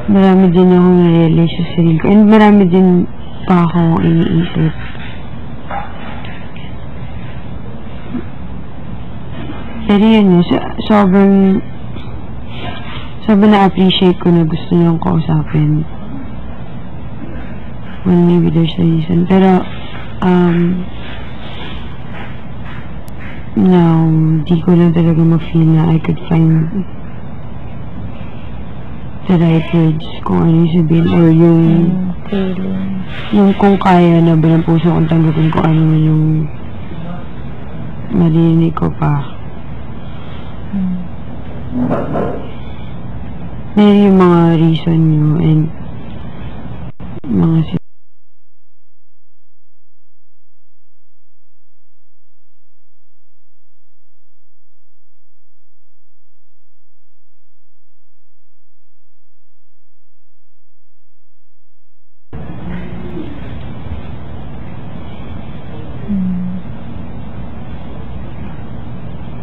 marami din akong na-realize sa sarili ko. And marami din pa akong iniisip. Pero yun, sobrang na-appreciate ko na gusto niyong kausapin. Well, maybe there's a reason. Pero, no, di ko lang talaga ma-feel na I could find the right words kung ano yung sabihin or yung kung kaya na ba ng puso kong tanggapin kung ano man yung marinig ko pa. Meron yung mga reason nyo and mga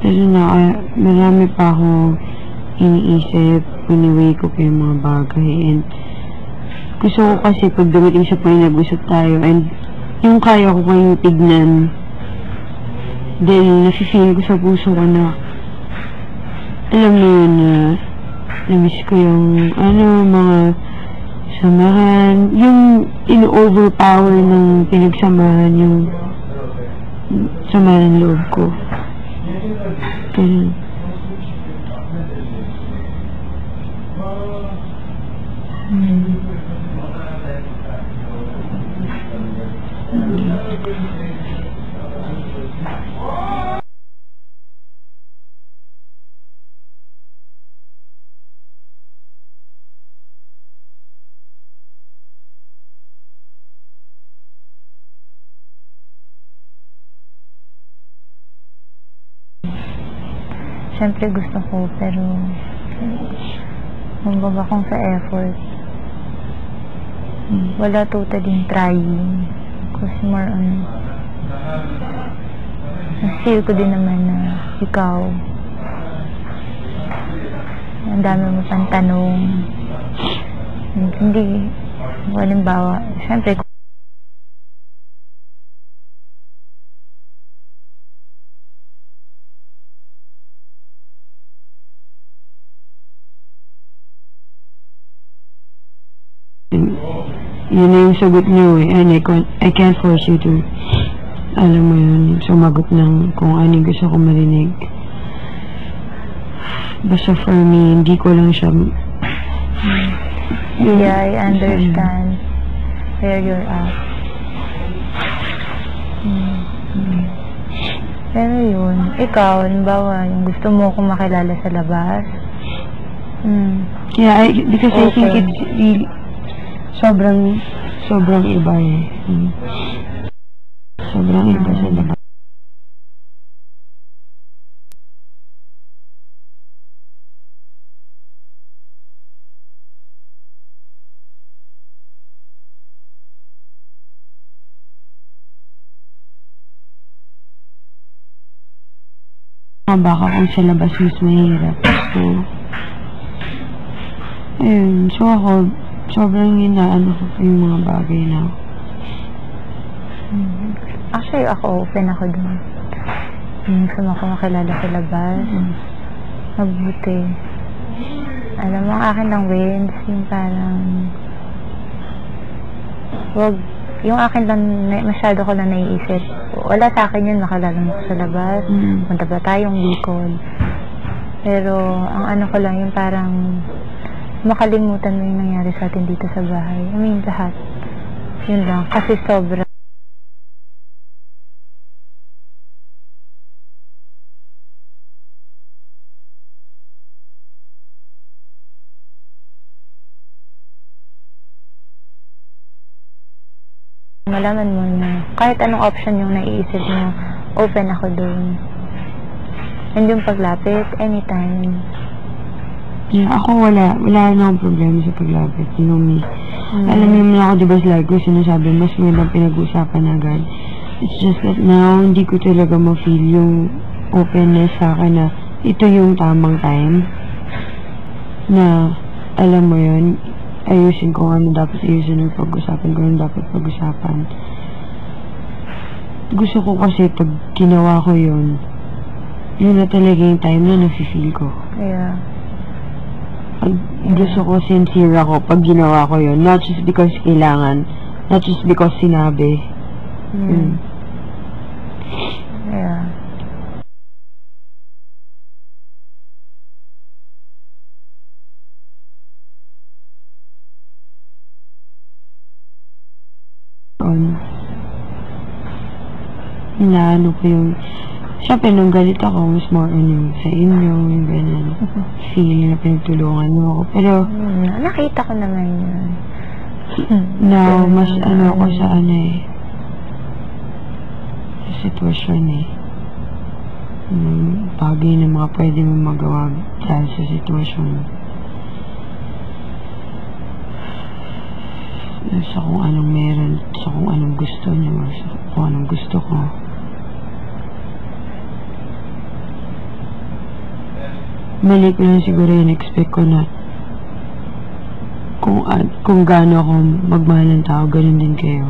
pero marami pa ako iniisip, piniway ko pa yung mga bagay and gusto ko kasi pag dumating sa point nag-usap tayo and yung kaya ko kayong tignan then nafe-feel ko sa puso ko na alam mo yun na na-miss ko yung mga samahan yung in-overpower ng pinagsamahan yung samahan ng loob ko. Siyempre gusto ko, pero kumbaga kung sa effort, wala totally trying. Kasi more on, feel ko din naman na ikaw, ang dami mo pang tanong. Hindi, halimbawa, siyempre, yun na yung sagot nyo eh. And I can't force you to, alam mo yun, sumagot ng kung ano yung gusto ko marinig. Basta for me, hindi ko lang siya... Yeah, I understand where you're at. Pero yun, ikaw, halimbawa, yung gusto mo kong makilala sa labas. Yeah, because I think it's really... sobrang iba eh. Sobrang iba sa labas. Baka kung sa labas mas mahirap. So, ayun. So ako, sobrang inaano ko yung mga bagay na. Actually, ako, open ako dun. Gusto mo ako makilala sa labas. Mabuti. Alam mo, ang akin lang wins, yung parang, wag, yung akin lang, masyado ko lang naiisip. Wala sa akin yun, makilala mo sa labas. Punta ba tayong Bicol? Pero, ang ano ko lang, yung parang, makalimutan mo yung nangyari sa atin dito sa bahay. I mean, lahat. Yun lang. Kasi sobra. Malaman mo na kahit anong option yung naiisip mo, open ako dun. And yung paglapit, anytime. Yeah, ako wala na akong problema sa paglapit. You know me. Alam mo naman ako, diba, like ko sinasabi, mas magandang pinag-usapan agad. It's just that now, hindi ko talaga ma-feel yung openness sa akin na ito yung tamang time. Na, alam mo yun, ayusin ko ano dapat ayusin, or pag-usapan ko ano dapat pag-usapan. Gusto ko kasi pag ginawa ko yun na talaga yung time na nafe-feel ko. Yeah. Gusto ko sincere ako pag ginawa ko yun. Not just because kailangan. Not just because sinabi. Yeah. Inaano ko yung siyempre nung galit ako mas more on yung sa inyo yung ganun feeling na pinagtulungan mo ako pero nakita ko naman yun. now mas ano ako sa sa sitwasyon bagay na mga pwede mo magawa dahil sa sitwasyon sa kung anong meron sa kung anong gusto niyo sa kung anong gusto ko. Mali ko lang siguro yung expect ko na kung gaano ako magmahal ng tao, ganun din kayo.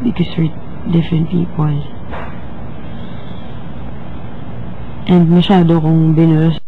Because we're different people. And masyado kong binuras